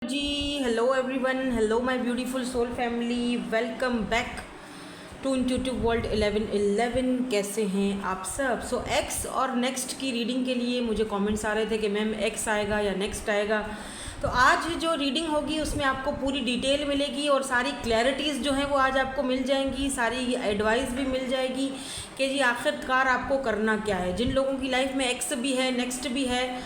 Ji hello everyone, hello my beautiful soul family, welcome back to intuitive world 1111। कैसे हैं आप सब? So ex और नेक्स्ट की रीडिंग के लिए मुझे कमेंट्स आ रहे थे कि मैम एक्स आएगा या नेक्स्ट आएगा। तो आज जो रीडिंग होगी उसमें आपको पूरी डिटेल मिलेगी और सारी क्लैरिटीज़ जो हैं वो आज आपको मिल जाएंगी, सारी एडवाइस भी मिल जाएगी कि जी आखिरकार आपको करना क्या है। जिन लोगों की लाइफ में एक्स भी है, नेक्स्ट भी है,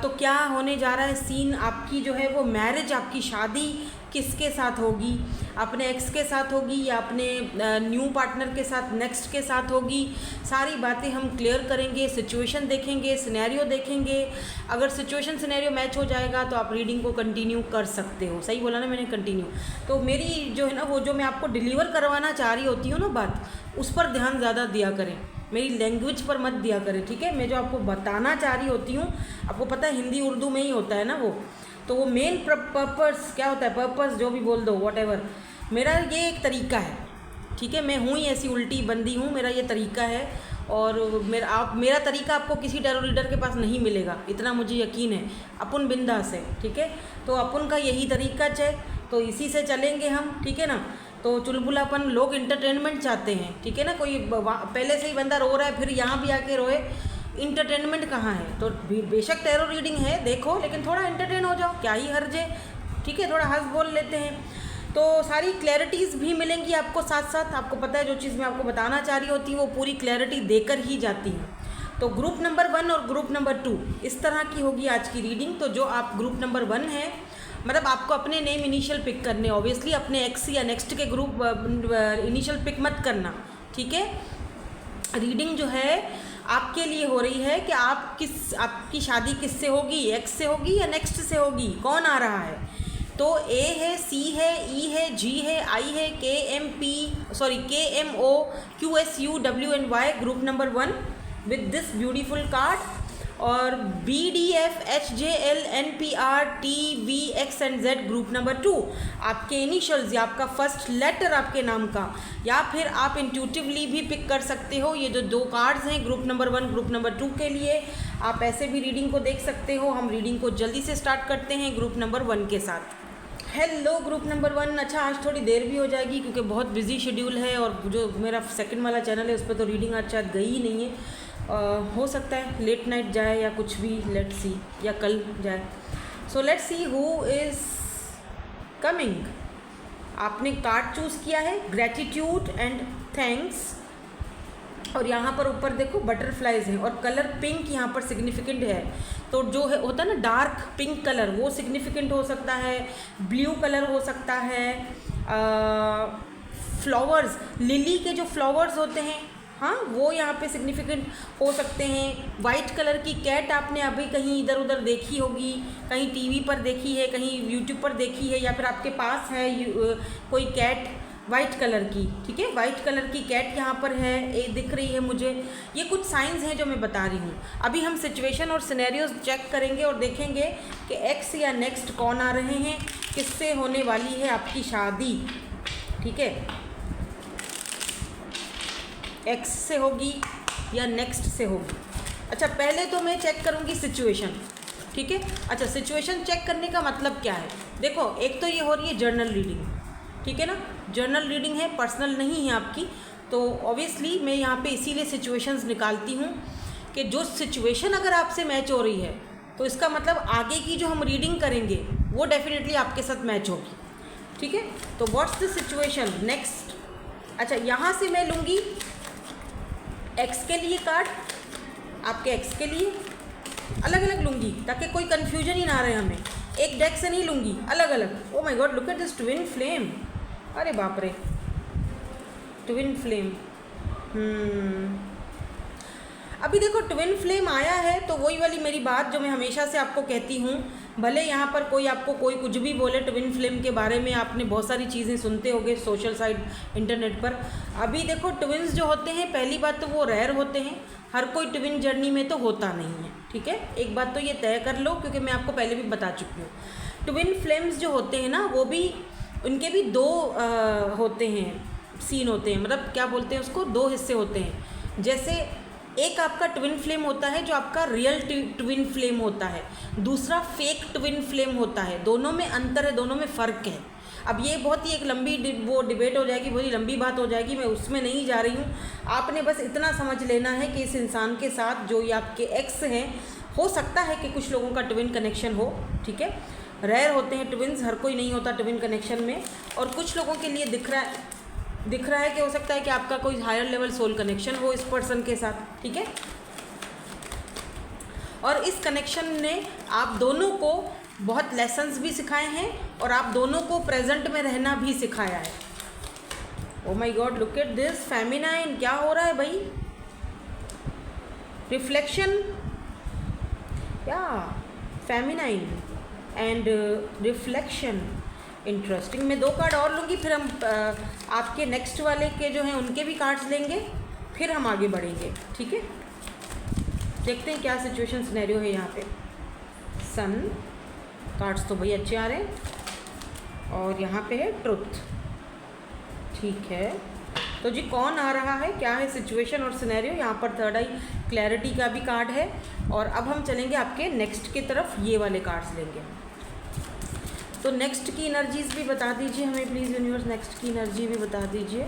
तो क्या होने जा रहा है सीन, आपकी जो है वो मैरिज, आपकी शादी किसके साथ होगी, अपने एक्स के साथ होगी या अपने न्यू पार्टनर के साथ, नेक्स्ट के साथ होगी। सारी बातें हम क्लियर करेंगे, सिचुएशन देखेंगे, सिनेरियो देखेंगे। अगर सिचुएशन सिनेरियो मैच हो जाएगा तो आप रीडिंग को कंटिन्यू कर सकते हो। सही बोला ना मैंने, कंटिन्यू। तो मेरी जो है ना वो जो मैं आपको डिलीवर करवाना चाह रही होती हूँ ना बात, उस पर ध्यान ज़्यादा दिया करें, मेरी लैंग्वेज पर मत दिया करें, ठीक है। मैं जो आपको बताना चाह रही होती हूँ, आपको पता है हिंदी उर्दू में ही होता है ना वो, तो वो मेन पर्पस क्या होता है, पर्पस जो भी बोल दो, वॉटेवर। मेरा ये एक तरीका है, ठीक है। मैं हूँ ही ऐसी उल्टी बंदी हूँ, मेरा ये तरीका है। और मेरा तरीका आपको किसी टैरो रीडर के पास नहीं मिलेगा, इतना मुझे यकीन है। अपन बिंदास है, ठीक है। तो अपन का यही तरीका है, तो इसी से चलेंगे हम, ठीक है ना। तो चुलबुलापन, लोग इंटरटेनमेंट चाहते हैं, ठीक है ना। कोई पहले से ही बंदा रो रहा है फिर यहाँ भी आके रोए, इंटरटेनमेंट कहाँ है। तो बेशक टैरो रीडिंग है, देखो, लेकिन थोड़ा इंटरटेन हो जाओ, क्या ही हर्ज है, ठीक है। थोड़ा हंस बोल लेते हैं। तो सारी क्लैरिटीज़ भी मिलेंगी आपको साथ साथ। आपको पता है जो चीज़ मैं आपको बताना चाह रही होती हूँ वो पूरी क्लैरिटी देकर ही जाती है। तो ग्रुप नंबर 1 और ग्रुप नंबर 2 इस तरह की होगी आज की रीडिंग। तो जो आप ग्रुप नंबर 1 है, मतलब आपको अपने नेम इनिशियल पिक करने, ऑब्वियसली अपने एक्स या नेक्स्ट के ग्रुप इनिशियल पिक मत करना, ठीक है। रीडिंग जो है आपके लिए हो रही है कि आपकी शादी किससे होगी, एक्स से होगी या नेक्स्ट से होगी, कौन आ रहा है। तो ए है, सी है, ई है, जी है, आई है, KMOQSUWNY group number 1 with this beautiful card. और BDFHJLNPRTVX and Z group number 2 आपके इनिशियल्स या आपका फर्स्ट लेटर आपके नाम का, या फिर आप इंट्यूटिवली भी पिक कर सकते हो। ये जो 2 कार्ड्स हैं ग्रुप नंबर 1 ग्रुप नंबर 2 के लिए, आप ऐसे भी रीडिंग को देख सकते हो। हम रीडिंग को जल्दी से स्टार्ट करते हैं ग्रुप नंबर 1 के साथ। Hello group number 1। अच्छा, आज थोड़ी देर भी हो जाएगी क्योंकि बहुत बिजी शेड्यूल है, और जो मेरा सेकंड वाला चैनल है उस पर तो रीडिंग आज शायद गई ही नहीं है। हो सकता है लेट नाइट जाए या कुछ भी, लेट्स सी, या कल जाए। So let's see who is coming. आपने कार्ड चूज़ किया है ग्रैटिट्यूड एंड थैंक्स, और यहाँ पर ऊपर देखो बटरफ्लाइज हैं और कलर पिंक यहाँ पर सिग्निफिकेंट है। तो जो है होता है ना डार्क पिंक कलर, वो सिग्निफिकेंट हो सकता है, ब्लू कलर हो सकता है, फ्लावर्स, लिली के जो फ्लावर्स होते हैं, हाँ, वो यहाँ पे सिग्निफिकेंट हो सकते हैं। वाइट कलर की कैट आपने अभी कहीं इधर उधर देखी होगी, कहीं टीवी पर देखी है, कहीं यूट्यूब पर देखी है, या फिर आपके पास है कोई कैट वाइट कलर की, ठीक है। वाइट कलर की कैट यहाँ पर है, ये दिख रही है मुझे। ये कुछ साइंस हैं जो मैं बता रही हूँ। अभी हम सिचुएशन और सिनेरियोज चेक करेंगे और देखेंगे कि एक्स या नेक्स्ट कौन आ रहे हैं, किससे होने वाली है आपकी शादी, ठीक है। एक्स से होगी या नेक्स्ट से होगी। अच्छा, पहले तो मैं चेक करूँगी सिचुएशन, ठीक है। अच्छा, सिचुएशन चेक करने का मतलब क्या है, देखो, एक तो ये हो रही है जर्नल रीडिंग, ठीक है ना। जर्नल रीडिंग है, पर्सनल नहीं है आपकी। तो ऑब्वियसली मैं यहाँ पे इसीलिए सिचुएशंस निकालती हूँ कि जो सिचुएशन अगर आपसे मैच हो रही है तो इसका मतलब आगे की जो हम रीडिंग करेंगे वो डेफिनेटली आपके साथ मैच होगी, ठीक है। तो व्हाट्स द सिचुएशन नेक्स्ट। अच्छा, यहाँ से मैं लूँगी एक्स के लिए कार्ड, आपके एक्स के लिए अलग अलग लूँगी ताकि कोई कन्फ्यूजन ही ना रहे हमें। एक डेक से नहीं लूँगी, अलग अलग। ओ my God, look at this twin flame. अरे बाप रे, ट्विन फ्लेम। अभी देखो ट्विन फ्लेम आया है, तो वही वाली मेरी बात जो मैं हमेशा से आपको कहती हूँ, भले यहाँ पर कोई आपको कोई कुछ भी बोले, ट्विन फ्लेम के बारे में आपने बहुत सारी चीज़ें सुनते होंगे सोशल साइट, इंटरनेट पर। अभी देखो ट्विन्स जो होते हैं, पहली बात तो वो रेयर होते हैं, हर कोई ट्विन जर्नी में तो होता नहीं है, ठीक है। एक बात तो ये तय कर लो, क्योंकि मैं आपको पहले भी बता चुकी हूँ। ट्विन फ्लेम्स जो होते हैं ना, वो भी, उनके भी 2 होते हैं, सीन होते हैं, मतलब क्या बोलते हैं उसको, 2 हिस्से होते हैं। जैसे एक आपका ट्विन फ्लेम होता है जो आपका रियल ट्विन फ्लेम होता है, दूसरा फेक ट्विन फ्लेम होता है। दोनों में अंतर है, दोनों में फ़र्क है। अब ये बहुत ही एक लंबी वो डिबेट हो जाएगी, बहुत ही लंबी बात हो जाएगी, मैं उसमें नहीं जा रही हूँ। आपने बस इतना समझ लेना है कि इस इंसान के साथ जो ये आपके एक्स हैं, हो सकता है कि कुछ लोगों का ट्विन कनेक्शन हो, ठीक है। रेयर होते हैं ट्विन्स, हर कोई नहीं होता ट्विन कनेक्शन में। और कुछ लोगों के लिए दिख रहा है कि हो सकता है कि आपका कोई हायर लेवल सोल कनेक्शन हो इस पर्सन के साथ, ठीक है। और इस कनेक्शन ने आप दोनों को बहुत लेसन्स भी सिखाए हैं और आप दोनों को प्रेजेंट में रहना भी सिखाया है। ओ my God, look at this feminine, क्या हो रहा है भाई? रिफ्लेक्शन, या फेमिनाइन एंड रिफ्लेक्शन, इंटरेस्टिंग। मैं 2 कार्ड और लूँगी, फिर हम आपके नेक्स्ट वाले के जो हैं उनके भी कार्ड्स लेंगे, फिर हम आगे बढ़ेंगे, ठीक है। देखते हैं क्या सिचुएशन सिनेरियो है यहाँ पे। सन कार्ड्स तो भाई अच्छे आ रहे हैं, और यहाँ पे है ट्रुथ, ठीक है। तो जी कौन आ रहा है, क्या है सिचुएशन और सिनेरियो? यहाँ पर थर्ड आई क्लैरिटी का भी कार्ड है। और अब हम चलेंगे आपके नेक्स्ट की तरफ, ये वाले कार्ड्स लेंगे। तो नेक्स्ट की एनर्जीज भी बता दीजिए हमें प्लीज़ यूनिवर्स, नेक्स्ट की एनर्जी भी बता दीजिए,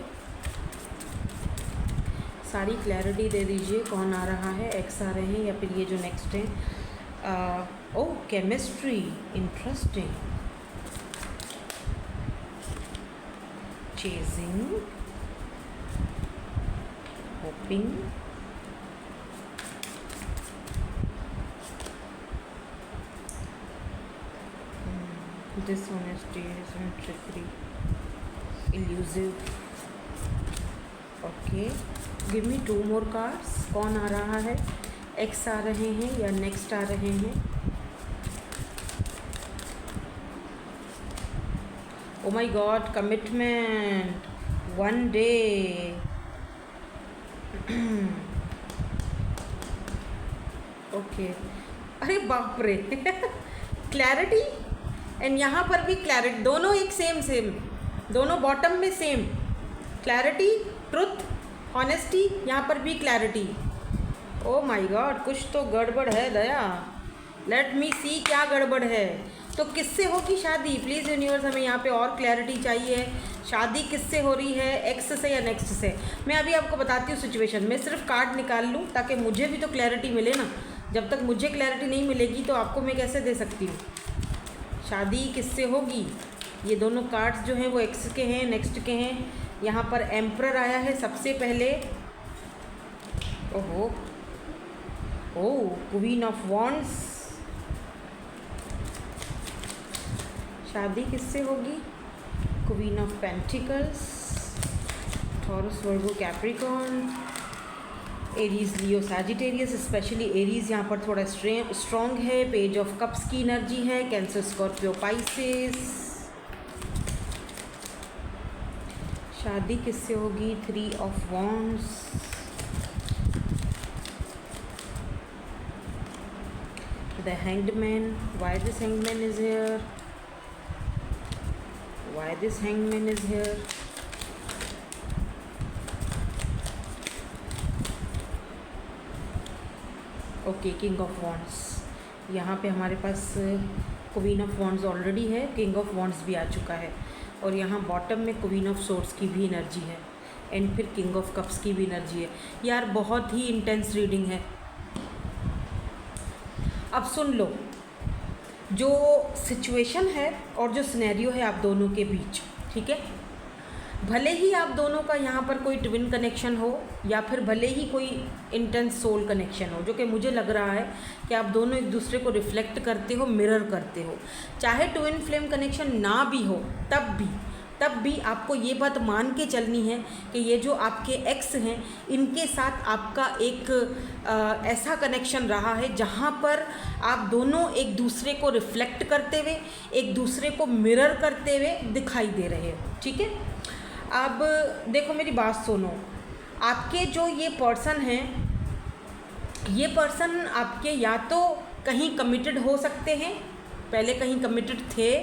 सारी क्लैरिटी दे दीजिए। कौन आ रहा है, एक्स आ रहे हैं या फिर ये जो नेक्स्ट हैं? Oh, chemistry, interesting. Chasing, hoping, dishonesty, trickery, elusive. Okay, give me 2 more cards। कौन आ रहा है, एक्स आ रहे हैं या नेक्स्ट आ रहे हैं? ओ my God, commitment, 1 day। Okay, अरे बाप रे क्लैरिटी एंड यहाँ पर भी क्लैरिटी, दोनों एक सेम, दोनों बॉटम में सेम। क्लैरिटी, ट्रुथ, ऑनेस्टी, यहाँ पर भी क्लैरिटी। ओ माय गॉड, कुछ तो गड़बड़ है दया। लेट मी सी क्या गड़बड़ है। तो किससे होगी शादी प्लीज़ यूनिवर्स, हमें यहाँ पे और क्लैरिटी चाहिए। शादी किससे हो रही है, एक्स से या नेक्स्ट से? मैं अभी आपको बताती हूँ सिचुएशन। मैं सिर्फ कार्ड निकाल लूँ ताकि मुझे भी तो क्लैरिटी मिले ना। जब तक मुझे क्लैरिटी नहीं मिलेगी तो आपको मैं कैसे दे सकती हूँ? शादी किससे होगी? ये दोनों कार्ड्स जो हैं वो एक्स के हैं, नेक्स्ट के हैं। यहाँ पर एम्परर आया है सबसे पहले। ओहो, ओह, क्वीन ऑफ वॉन्ड्स। शादी किससे होगी? Queen of pentacles, taurus, Virgo, Capricorn, Aries, Leo, Sagittarius. Specially Aries यहाँ पर थोड़ा स्ट्रॉन्ग है। पेज ऑफ कप्स की एनर्जी है। Cancer, Scorpio, Pisces. शादी किससे होगी? 3 of wands, the hanged man. Why this hanged man is here? Why this hangman is here? Okay, king of wands. यहाँ पे हमारे पास क्वीन ऑफ वॉन्ड्स ऑलरेडी है, king of wands भी आ चुका है, और यहाँ बॉटम में क्वीन ऑफ सोर्ड्स की भी एनर्जी है, एंड फिर किंग ऑफ कप्स की भी एनर्जी है। यार बहुत ही इंटेंस रीडिंग है। अब सुन लो, जो सिचुएशन है और जो सिनेरियो है आप दोनों के बीच, ठीक है। भले ही आप दोनों का यहाँ पर कोई ट्विन कनेक्शन हो या फिर भले ही कोई इंटेंस सोल कनेक्शन हो, जो कि मुझे लग रहा है कि आप दोनों एक दूसरे को रिफ्लेक्ट करते हो, मिरर करते हो। चाहे ट्विन फ्लेम कनेक्शन ना भी हो तब भी आपको ये बात मान के चलनी है कि ये जो आपके एक्स हैं इनके साथ आपका एक ऐसा कनेक्शन रहा है जहाँ पर आप दोनों एक दूसरे को रिफ्लेक्ट करते हुए, एक दूसरे को मिरर करते हुए दिखाई दे रहे हो, ठीक है। अब देखो मेरी बात सुनो, आपके जो ये पर्सन हैं, ये पर्सन आपके या तो कहीं कमिटेड हो सकते हैं, पहले कहीं कमिटेड थे,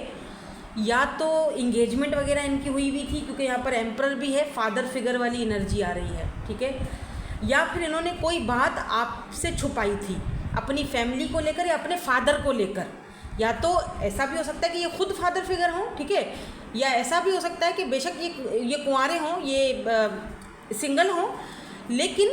या तो इंगेजमेंट वगैरह इनकी हुई थी, क्योंकि यहाँ पर एम्परर भी है, फादर फिगर वाली एनर्जी आ रही है, ठीक है। या फिर इन्होंने कोई बात आपसे छुपाई थी अपनी फैमिली को लेकर या अपने फादर को लेकर। या तो ऐसा भी हो सकता है कि ये खुद फादर फिगर हों, ठीक है, या ऐसा भी हो सकता है कि बेशक ये कुंवारे हों, ये सिंगल हों, लेकिन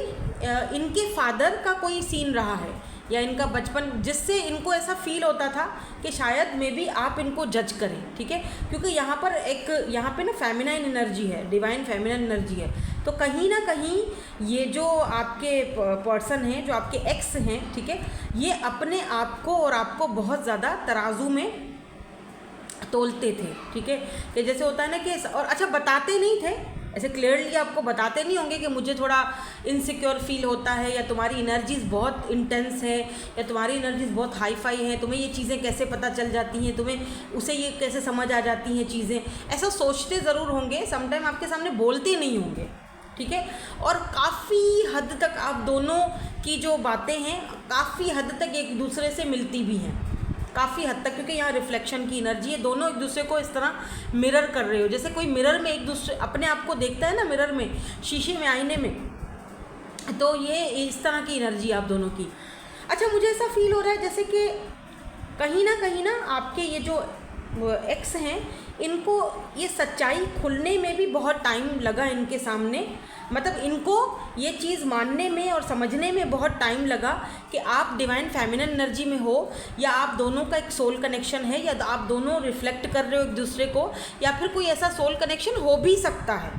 इनके फादर का कोई सीन रहा है या इनका बचपन जिससे इनको ऐसा फील होता था कि शायद मे बी आप इनको जज करें, ठीक है, क्योंकि यहाँ पे ना फेमिनाइन एनर्जी है, डिवाइन फेमिनाइन एनर्जी है। तो कहीं ना कहीं ये जो आपके पर्सन हैं, जो आपके एक्स हैं, ठीक है, ये अपने आप को और आपको बहुत ज़्यादा तराजू में तोलते थे, ठीक है, कि जैसे होता है ना कि और अच्छा बताते नहीं थे ऐसे क्लियरली, आपको बताते नहीं होंगे कि मुझे थोड़ा इनसिक्योर फील होता है या तुम्हारी एनर्जीज़ बहुत इंटेंस है या तुम्हारी एनर्जीज़ बहुत हाई फाई है, तुम्हें ये चीज़ें कैसे पता चल जाती हैं, तुम्हें उसे ये कैसे समझ आ जाती हैं चीज़ें, ऐसा सोचते ज़रूर होंगे, समटाइम आपके सामने बोलते नहीं होंगे, ठीक है। और काफ़ी हद तक आप दोनों की जो बातें हैं काफ़ी हद तक एक दूसरे से मिलती भी हैं, काफ़ी हद तक, क्योंकि यहाँ रिफ्लेक्शन की एनर्जी है, दोनों एक दूसरे को इस तरह मिरर कर रहे हो, जैसे कोई मिरर में एक दूसरे अपने आप को देखता है ना, मिरर में, शीशे में, आईने में, तो ये इस तरह की एनर्जी आप दोनों की। अच्छा, मुझे ऐसा फील हो रहा है जैसे कि कहीं ना आपके ये जो एक्स हैं इनको ये सच्चाई खुलने में भी बहुत टाइम लगा इनके सामने, मतलब इनको ये चीज़ मानने में और समझने में बहुत टाइम लगा कि आप डिवाइन फेमिनिन एनर्जी में हो या आप दोनों का एक सोल कनेक्शन है या आप दोनों रिफ्लेक्ट कर रहे हो एक दूसरे को, या फिर कोई ऐसा सोल कनेक्शन हो भी सकता है,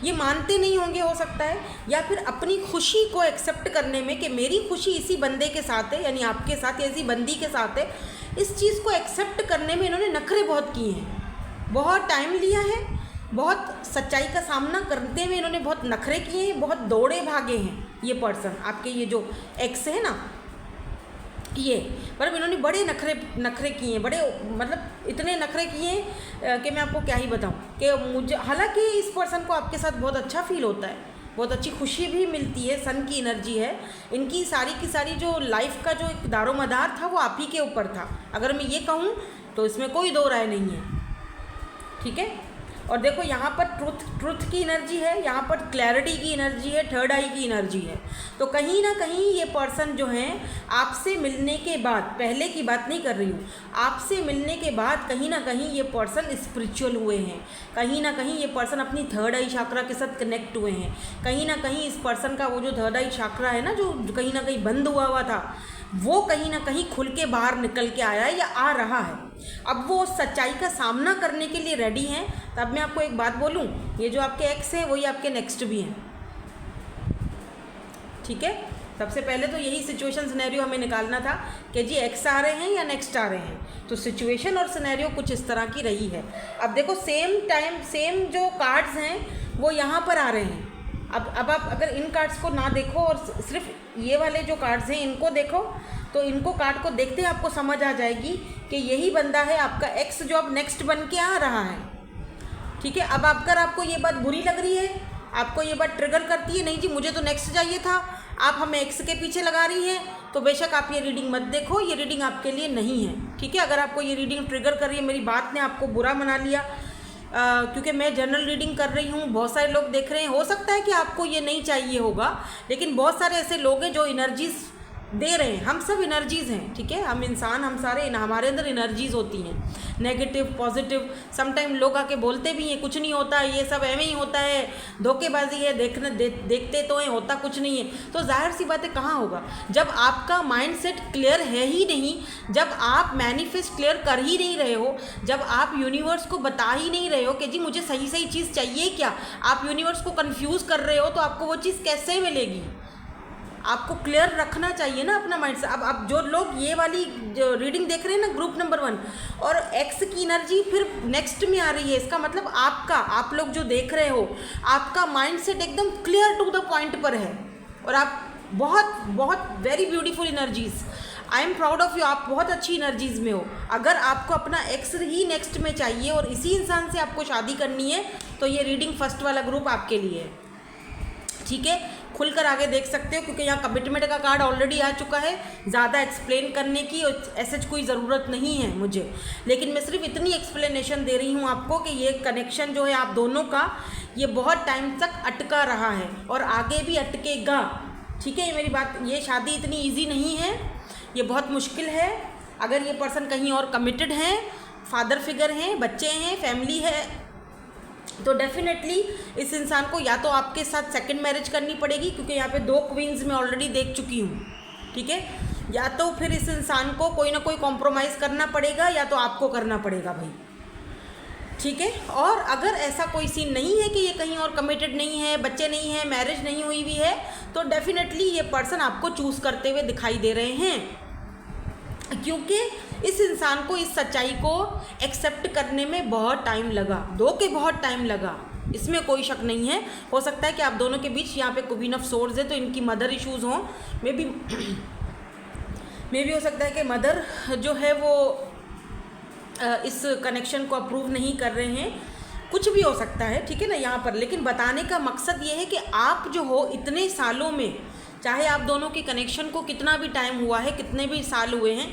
ये मानते नहीं होंगे हो सकता है, या फिर अपनी खुशी को एक्सेप्ट करने में कि मेरी खुशी इसी बंदे के साथ है, यानी आपके साथ या इसी बंदी के साथ है, इस चीज़ को एक्सेप्ट करने में इन्होंने नखरे बहुत किए हैं, बहुत टाइम लिया है, बहुत सच्चाई का सामना करते में इन्होंने बहुत नखरे किए हैं, बहुत दौड़े भागे हैं ये पर्सन, आपके ये जो एक्स है ना, ये मतलब इन्होंने बड़े नखरे किए हैं, बड़े मतलब इतने नखरे किए हैं कि मैं आपको क्या ही बताऊं कि मुझे, हालांकि इस पर्सन को आपके साथ बहुत अच्छा फील होता है, बहुत अच्छी खुशी भी मिलती है, सन की एनर्जी है इनकी, सारी की सारी जो लाइफ का जो एक दारोमदार था वो आप ही के ऊपर था, अगर मैं ये कहूँ तो इसमें कोई दो राय नहीं है, ठीक है। और देखो यहाँ पर ट्रुथ की एनर्जी है, यहाँ पर क्लैरिटी की एनर्जी है, थर्ड आई की एनर्जी है। तो कहीं ना कहीं ये पर्सन जो हैं आपसे मिलने के बाद, पहले की बात नहीं कर रही हूँ, आपसे मिलने के बाद कहीं ना कहीं ये पर्सन स्पिरिचुअल हुए हैं, कहीं ना कहीं ये पर्सन अपनी थर्ड आई चक्रा के साथ कनेक्ट हुए हैं, कहीं ना कहीं इस पर्सन का वो जो थर्ड आई चक्रा है ना, जो कहीं ना कहीं बंद हुआ था, वो कहीं ना कहीं खुल के बाहर निकल के आया है या आ रहा है। अब वो सच्चाई का सामना करने के लिए रेडी हैं। तब मैं आपको एक बात बोलूं, ये जो आपके एक्स हैं वही आपके नेक्स्ट भी हैं, ठीक है। सबसे पहले तो यही सिचुएशन सिनेरियो हमें निकालना था कि जी एक्स आ रहे हैं या नेक्स्ट आ रहे हैं, तो सिचुएशन और सिनेरियो कुछ इस तरह की रही है। अब देखो सेम टाइम सेम जो कार्ड्स हैं वो यहाँ पर आ रहे हैं। अब आप अगर इन कार्ड्स को ना देखो और सिर्फ ये वाले जो कार्ड्स हैं इनको देखो, तो इनको कार्ड को देखते ही आपको समझ आ जाएगी कि यही बंदा है आपका एक्स जो अब नेक्स्ट बन के आ रहा है, ठीक है। अब अगर आपको ये बात बुरी लग रही है, आपको ये बात ट्रिगर करती है, नहीं जी मुझे तो नेक्स्ट चाहिए था, आप हमें एक्स के पीछे लगा रही हैं, तो बेशक आप ये रीडिंग मत देखो, ये रीडिंग आपके लिए नहीं है, ठीक है। अगर आपको ये रीडिंग ट्रिगर कर रही है, मेरी बात ने आपको बुरा मना लिया, क्योंकि मैं जनरल रीडिंग कर रही हूँ, बहुत सारे लोग देख रहे हैं, हो सकता है कि आपको ये नहीं चाहिए होगा, लेकिन बहुत सारे ऐसे लोग हैं जो एनर्जीज दे रहे हैं। हम सब एनर्जीज़ हैं, ठीक है, हम इंसान, हम सारे, हमारे अंदर एनर्जीज़ होती हैं, नेगेटिव पॉजिटिव। समटाइम लोग आके बोलते भी हैं कुछ नहीं होता, ये सब ऐਵੇਂ ही होता है, धोखेबाजी है, देखते तो हैं, होता कुछ नहीं है। तो जाहिर सी बात है कहाँ होगा, जब आपका माइंड सेट क्लियर है ही नहीं, जब आप मैनिफेस्ट क्लियर कर ही नहीं रहे हो, जब आप यूनिवर्स को बता ही नहीं रहे हो कि जी मुझे सही सही चीज़ चाहिए क्या, आप यूनिवर्स को कन्फ्यूज़ कर रहे हो, तो आपको वो चीज़ कैसे मिलेगी। आपको क्लियर रखना चाहिए ना अपना माइंड से। अब जो लोग ये वाली जो रीडिंग देख रहे हैं ना, ग्रुप नंबर 1 और एक्स की एनर्जी फिर नेक्स्ट में आ रही है, इसका मतलब आप लोग जो देख रहे हो, आपका माइंड सेट एकदम क्लियर टू द पॉइंट पर है, और आप बहुत बहुत very beautiful energies, I am proud of you, आप बहुत अच्छी एनर्जीज में हो। अगर आपको अपना एक्स ही नेक्स्ट में चाहिए और इसी इंसान से आपको शादी करनी है, तो ये रीडिंग फर्स्ट वाला ग्रुप आपके लिए है, ठीक है। खुलकर आगे देख सकते हो, क्योंकि यहाँ कमिटमेंट का कार्ड ऑलरेडी आ चुका है। ज़्यादा एक्सप्लेन करने की ऐसे कोई ज़रूरत नहीं है मुझे, लेकिन मैं सिर्फ इतनी एक्सप्लेनेशन दे रही हूँ आपको कि ये कनेक्शन जो है आप दोनों का, ये बहुत टाइम तक अटका रहा है और आगे भी अटकेगा। ठीक है, ये मेरी बात, ये शादी इतनी ईजी नहीं है, ये बहुत मुश्किल है। अगर ये पर्सन कहीं और कमिटेड हैं, फादर फिगर हैं, बच्चे हैं, फैमिली है, तो डेफिनेटली इस इंसान को या तो आपके साथ सेकंड मैरिज करनी पड़ेगी, क्योंकि यहाँ पे 2 क्वींस मैं ऑलरेडी देख चुकी हूँ। ठीक है, या तो फिर इस इंसान को कोई ना कोई कॉम्प्रोमाइज़ करना पड़ेगा, या तो आपको करना पड़ेगा भाई। ठीक है, और अगर ऐसा कोई सीन नहीं है कि ये कहीं और कमिटेड नहीं है, बच्चे नहीं हैं, मैरिज नहीं हुई हुई है, तो डेफिनेटली ये पर्सन आपको चूज़ करते हुए दिखाई दे रहे हैं, क्योंकि इस इंसान को इस सच्चाई को एक्सेप्ट करने में बहुत टाइम लगा, बहुत टाइम लगा, इसमें कोई शक नहीं है। हो सकता है कि आप दोनों के बीच यहाँ पे क्वीन ऑफ सोर्ड्स है, तो इनकी मदर इश्यूज़ हों, मे भी हो सकता है कि मदर जो है वो इस कनेक्शन को अप्रूव नहीं कर रहे हैं, कुछ भी हो सकता है। ठीक है ना यहाँ पर, लेकिन बताने का मकसद ये है कि आप जो हो इतने सालों में, चाहे आप दोनों के कनेक्शन को कितना भी टाइम हुआ है, कितने भी साल हुए हैं,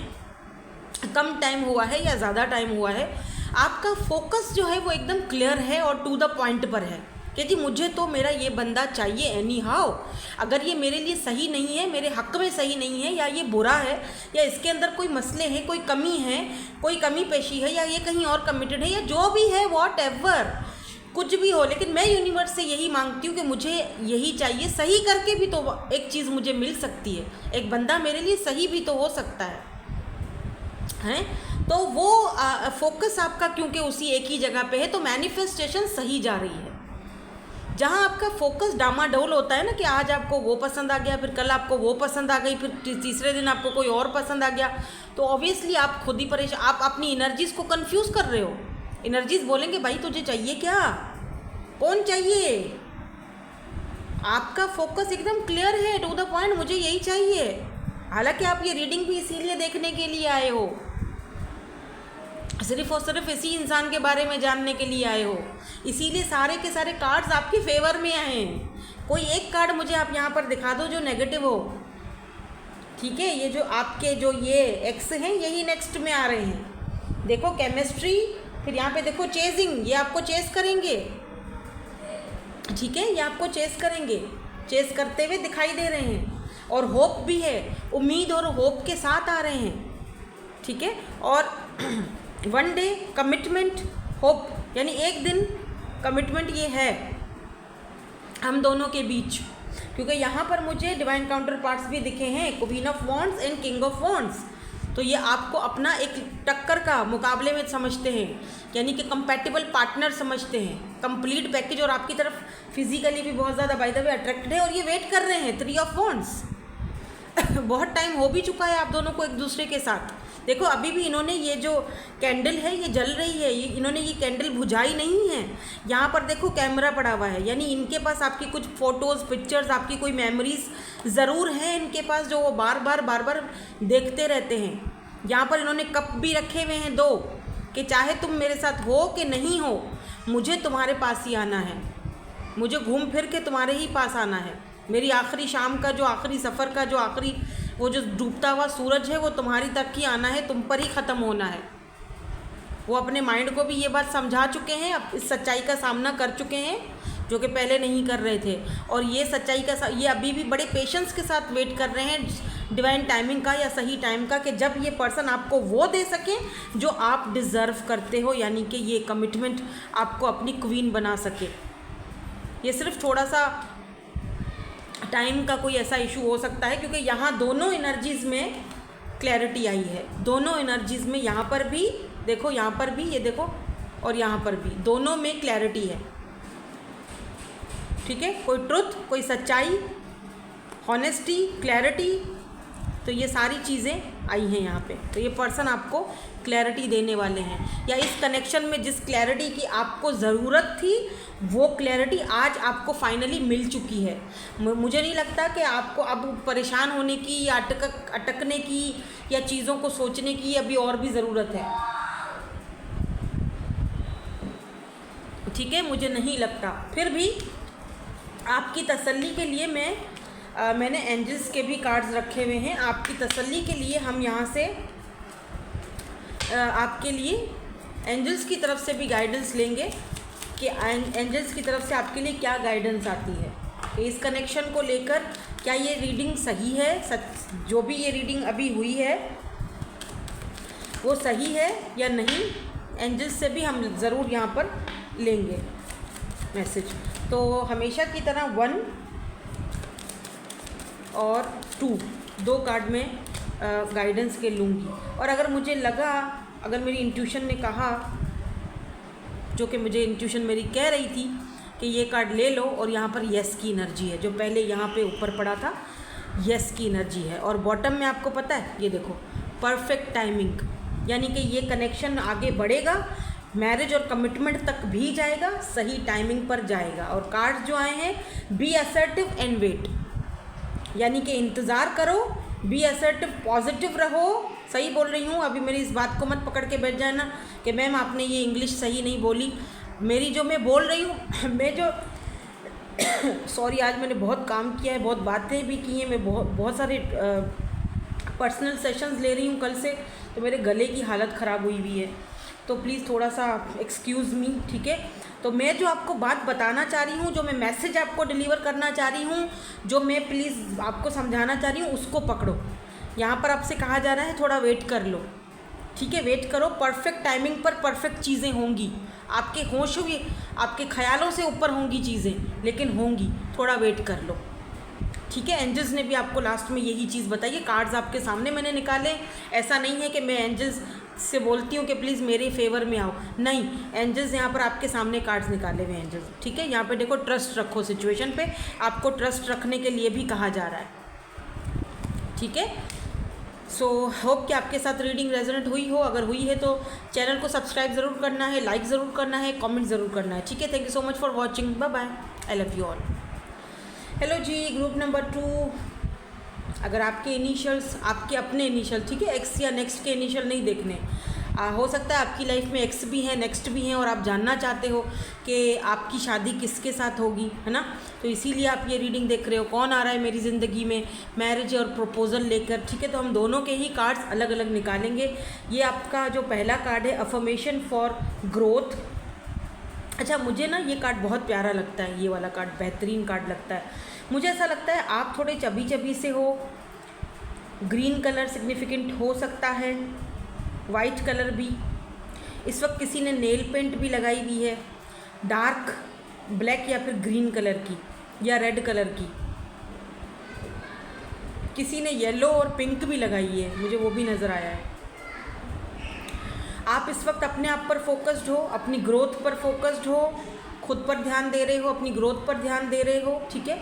कम टाइम हुआ है या ज़्यादा टाइम हुआ है, आपका फोकस जो है वो एकदम क्लियर है और टू द पॉइंट पर है कि जी मुझे तो मेरा ये बंदा चाहिए एनी हाउ। अगर ये मेरे लिए सही नहीं है, मेरे हक़ में सही नहीं है, या ये बुरा है, या इसके अंदर कोई मसले हैं, कोई कमी है, कोई कमी पेशी है, या ये कहीं और कमिटेड है, या जो भी है, वॉट एवर, कुछ भी हो, लेकिन मैं यूनिवर्स से यही मांगती हूँ कि मुझे यही चाहिए। सही करके भी तो एक चीज़ मुझे मिल सकती है, एक बंदा मेरे लिए सही भी तो हो सकता है, हैं? तो वो फोकस आपका क्योंकि उसी एक ही जगह पे है, तो मैनिफेस्टेशन सही जा रही है। जहाँ आपका फोकस डामाडोल होता है ना, कि आज आपको वो पसंद आ गया, फिर कल आपको वो पसंद आ गई, फिर तीसरे दिन आपको कोई और पसंद आ गया, तो ऑब्वियसली आप खुद ही परेशान, आप अपनी एनर्जीज़ को कंफ्यूज कर रहे हो। एनर्जीज़ बोलेंगे भाई तुझे चाहिए क्या, कौन चाहिए। आपका फोकस एकदम क्लियर है, टू द पॉइंट, मुझे यही चाहिए। हालांकि आप ये रीडिंग भी इसीलिए देखने के लिए आए हो, सिर्फ और सिर्फ इसी इंसान के बारे में जानने के लिए आए हो, इसीलिए सारे के सारे कार्ड्स आपके फेवर में आए हैं। कोई एक कार्ड मुझे आप यहाँ पर दिखा दो जो नेगेटिव हो। ठीक है, ये जो आपके जो ये एक्स हैं, यही नेक्स्ट में आ रहे हैं। देखो केमिस्ट्री, फिर यहाँ पे देखो चेजिंग, ये आपको चेस करेंगे। ठीक है, ये आपको चेस करेंगे, चेस करते हुए दिखाई दे रहे हैं, और होप भी है, उम्मीद और होप के साथ आ रहे हैं। ठीक है, और 1 डे कमिटमेंट, होप, यानी एक दिन कमिटमेंट ये है हम दोनों के बीच, क्योंकि यहाँ पर मुझे डिवाइन काउंटर पार्ट्स भी दिखे हैं, queen of wands and king of wands. तो ये आपको अपना एक टक्कर का मुकाबले में समझते हैं, यानी कि कंपैटिबल पार्टनर समझते हैं, कंप्लीट पैकेज, और आपकी तरफ फिजिकली भी बहुत ज़्यादा बाय द वे अट्रैक्टेड है, और ये वेट कर रहे हैं 3 ऑफ वॉन्ड्स। बहुत टाइम हो भी चुका है आप दोनों को एक दूसरे के साथ। देखो अभी भी इन्होंने ये जो कैंडल है ये जल रही है, ये इन्होंने ये कैंडल बुझाई नहीं है। यहाँ पर देखो कैमरा पड़ा हुआ है, यानी इनके पास आपकी कुछ फ़ोटोज़, पिक्चर्स, आपकी कोई मेमोरीज ज़रूर हैं इनके पास, जो वो बार बार देखते रहते हैं। यहाँ पर इन्होंने कप भी रखे हुए हैं 2, कि चाहे तुम मेरे साथ हो कि नहीं हो, मुझे तुम्हारे पास ही आना है, मुझे घूम फिर के तुम्हारे ही पास आना है। मेरी आखिरी शाम का जो आखिरी सफ़र का जो आखिरी वो जो डूबता हुआ सूरज है, वो तुम्हारी तक ही आना है, तुम पर ही ख़त्म होना है। वो अपने माइंड को भी ये बात समझा चुके हैं, अब इस सच्चाई का सामना कर चुके हैं, जो कि पहले नहीं कर रहे थे। और ये सच्चाई का ये अभी भी बड़े पेशेंस के साथ वेट कर रहे हैं डिवाइन टाइमिंग का, या सही टाइम का, कि जब ये पर्सन आपको वो दे सके जो आप डिज़र्व करते हो, यानी कि ये कमिटमेंट आपको अपनी क्वीन बना सके। ये सिर्फ थोड़ा सा टाइम का कोई ऐसा इशू हो सकता है, क्योंकि यहाँ दोनों एनर्जीज़ में क्लैरिटी आई है, दोनों एनर्जीज़ में, यहाँ पर भी देखो, यहाँ पर भी ये देखो, और यहाँ पर भी, दोनों में क्लैरिटी है। ठीक है, कोई ट्रुथ, कोई सच्चाई, हॉनेस्टी, क्लैरिटी, तो ये सारी चीज़ें आई हैं यहाँ पे। तो ये पर्सन आपको क्लैरिटी देने वाले हैं, या इस कनेक्शन में जिस क्लैरिटी की आपको ज़रूरत थी वो क्लैरिटी आज आपको फाइनली मिल चुकी है। मुझे नहीं लगता कि आपको अब परेशान होने की, या अटकने की, या चीज़ों को सोचने की अभी और भी ज़रूरत है। ठीक है, मुझे नहीं लगता। फिर भी आपकी तसल्ली के लिए मैंने एंजल्स के भी कार्ड्स रखे हुए हैं। आपकी तसल्ली के लिए हम यहाँ से आपके लिए एंजल्स की तरफ से भी गाइडेंस लेंगे कि एंजल्स की तरफ से आपके लिए क्या गाइडेंस आती है इस कनेक्शन को लेकर। क्या ये रीडिंग सही है, सच जो भी ये रीडिंग अभी हुई है वो सही है या नहीं, एंजल्स से भी हम ज़रूर यहाँ पर लेंगे मैसेज। तो हमेशा की तरह 1 और 2 दो कार्ड में गाइडेंस के लूँगी। और अगर मुझे लगा, अगर मेरी इंट्यूशन ने कहा, जो कि मुझे इंट्यूशन मेरी कह रही थी कि ये कार्ड ले लो और यहाँ पर यस की एनर्जी है, जो पहले यहाँ पे ऊपर पड़ा था यस की एनर्जी है। और बॉटम में आपको पता है ये देखो परफेक्ट टाइमिंग, यानी कि ये कनेक्शन आगे बढ़ेगा, मैरिज और कमिटमेंट तक भी जाएगा, सही टाइमिंग पर जाएगा। और कार्ड्स जो आए हैं बी असर्टिव एंड वेट, यानी कि इंतज़ार करो, बी असर्टिव, पॉजिटिव रहो। सही बोल रही हूँ, अभी मेरी इस बात को मत पकड़ के बैठ जाना कि मैम आपने ये इंग्लिश सही नहीं बोली। मेरी जो मैं बोल रही हूँ, मैं जो सॉरी आज मैंने बहुत काम किया है, बहुत बातें भी की हैं, मैं बहुत सारे पर्सनल सेशंस ले रही हूँ कल से, तो मेरे गले की हालत ख़राब हुई हुई है, तो प्लीज़ थोड़ा सा एक्सक्यूज़ मी, ठीक है। तो मैं जो आपको बात बताना चाह रही हूँ, जो मैं मैसेज आपको डिलीवर करना चाह रही हूँ, जो मैं प्लीज़ आपको समझाना चाह रही हूँ, उसको पकड़ो। यहाँ पर आपसे कहा जा रहा है थोड़ा वेट कर लो, ठीक है, वेट करो। परफेक्ट टाइमिंग पर परफेक्ट चीज़ें होंगी, आपके होश भी, आपके ख्यालों से ऊपर होंगी चीज़ें, लेकिन होंगी, थोड़ा वेट कर लो, ठीक है। एंजल्स ने भी आपको लास्ट में यही चीज़ बताई है। कार्ड्स आपके सामने मैंने निकाले, ऐसा नहीं है कि मैं एंजल्स से बोलती हूँ कि प्लीज़ मेरे फेवर में आओ, नहीं, एंजल्स यहाँ पर आपके सामने कार्ड्स निकाले हुए एंजल्स, ठीक है। यहाँ पे देखो ट्रस्ट रखो सिचुएशन पे, आपको ट्रस्ट रखने के लिए भी कहा जा रहा है, ठीक है। सो होप कि आपके साथ रीडिंग रेजोनेट हुई हो। अगर हुई है तो चैनल को सब्सक्राइब ज़रूर करना है, लाइक ज़रूर करना है, कमेंट ज़रूर करना है, ठीक है। Thank you so much for watching, bye bye, I love you all. Hello जी, ग्रुप नंबर 2, अगर आपके इनिशियल्स, आपके अपने इनिशियल, ठीक है, एक्स या नेक्स्ट के इनिशियल नहीं देखने, हो सकता है आपकी लाइफ में एक्स भी है, नेक्स्ट भी हैं, और आप जानना चाहते हो कि आपकी शादी किसके साथ होगी, है ना, तो इसीलिए आप ये रीडिंग देख रहे हो। कौन आ रहा है मेरी ज़िंदगी में मैरिज और प्रपोजल लेकर, ठीक है। तो हम दोनों के ही कार्ड्स अलग अलग निकालेंगे। ये आपका जो पहला कार्ड है अफर्मेशन फॉर ग्रोथ। अच्छा, मुझे ना ये कार्ड बहुत प्यारा लगता है, ये वाला कार्ड बेहतरीन कार्ड लगता है मुझे। ऐसा लगता है आप थोड़े चबी चबी से हो, ग्रीन कलर सिग्निफिकेंट हो सकता है, वाइट कलर भी। इस वक्त किसी ने नेल पेंट भी लगाई हुई है, डार्क ब्लैक या फिर ग्रीन कलर की या रेड कलर की। किसी ने येलो और पिंक भी लगाई है, मुझे वो भी नज़र आया है। आप इस वक्त अपने आप पर फोकस्ड हो, अपनी ग्रोथ पर फोकस्ड हो, खुद पर ध्यान दे रहे हो, अपनी ग्रोथ पर ध्यान दे रहे हो, ठीक है,